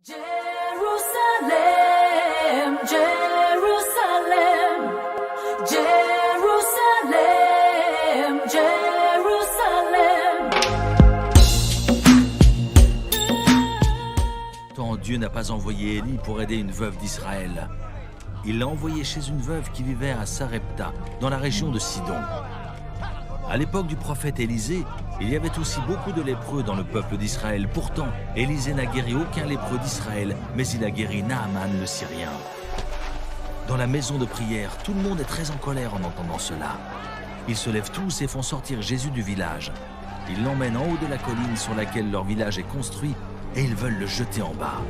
Jerusalem, Jerusalem, Jerusalem, Jerusalem. Tant Dieu n'a pas envoyé Élie pour aider une veuve d'Israël. Il l'a envoyé chez une veuve qui vivait à Sarepta, dans la région de Sidon. À l'époque du prophète Élisée, il y avait aussi beaucoup de lépreux dans le peuple d'Israël. Pourtant, Élisée n'a guéri aucun lépreux d'Israël, mais il a guéri Naaman le Syrien. Dans la maison de prière, tout le monde est très en colère en entendant cela. Ils se lèvent tous et font sortir Jésus du village. Ils l'emmènent en haut de la colline sur laquelle leur village est construit et ils veulent le jeter en bas.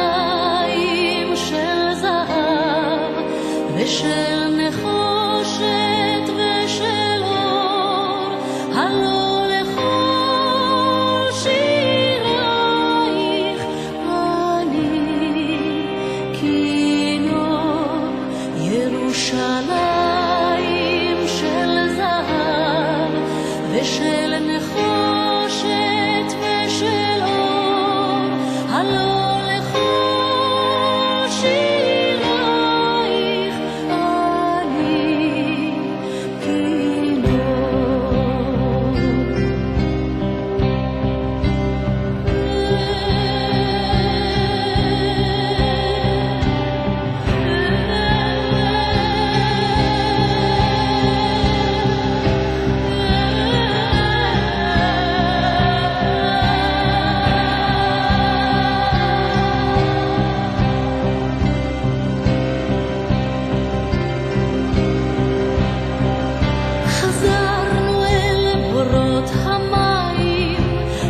ירושלים של זהב ושל נחושת ושל אור, הלא לכל שירייך אני כינור. ירושלים של זהב ושל נחושת ושל אור, הלא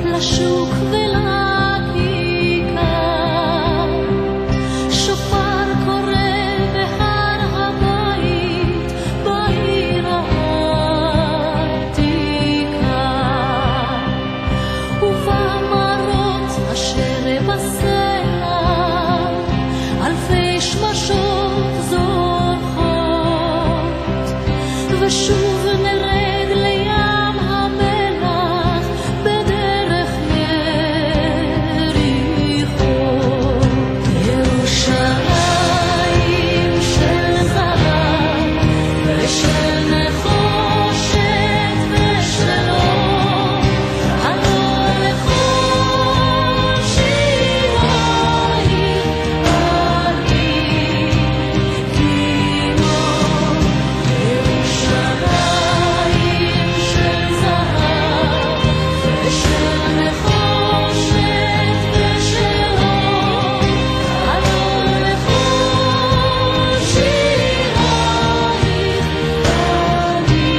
לשוק ולכיכר, שופר קורא בהר הבית, בעיר העתיקה, ובמרות אשר בסלע, אלפי שמשות זורחות, ושוב נרד לים המלח בדרך ירושלים של זהב ושל נחושת ושל אור, הלא לכל שירייך אני כינור. ירושלים של זהב ושל נחושת ושל אור, הלא לכל שירייך אני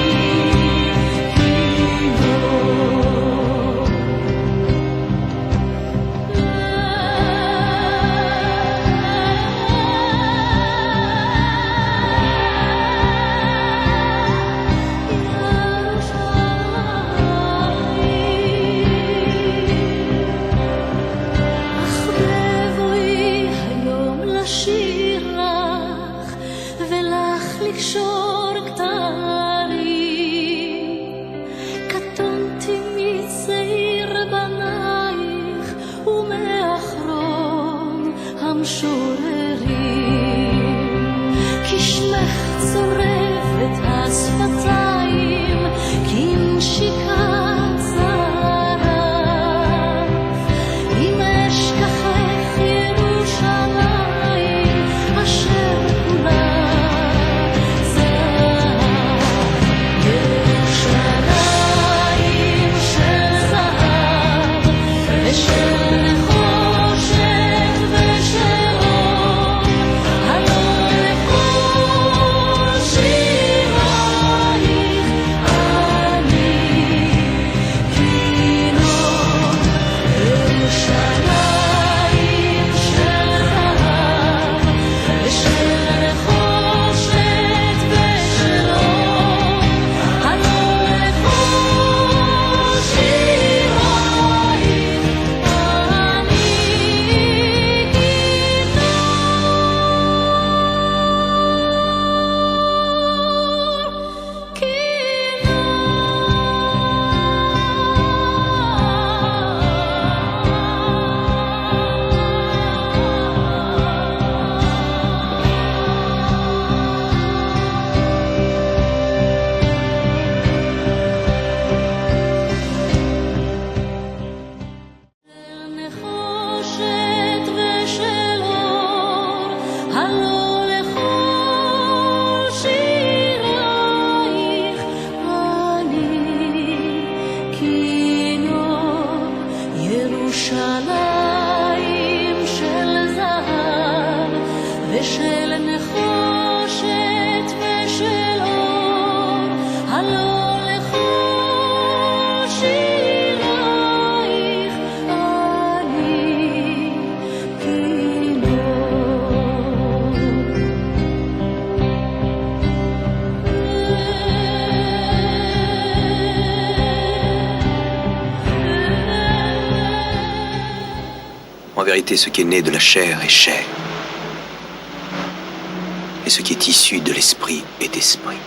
אך בבואי היום לשיר לך ולך לקשור כתרים, קטונתי מצעיר בנייך ומאחרון המשוררים, צורבת השפתיים כנשיקת זרף אם אשכחך ירושלים אשר כולה זהב ירושלים של זהב ושל נחושת ושל אור הלא לכל שירייך אני כינור ירושלים של זהב ושל נחושת ושל אור הלא לכל שירייך נחושת ושל אור הלא לכל שירייך אני כינור ירושלים של זהב ושל נחושת ושל אור הלא לכל שירייך אני En vérité, ce qui est né de la chair est chair. Et ce qui est issu de l'esprit est esprit.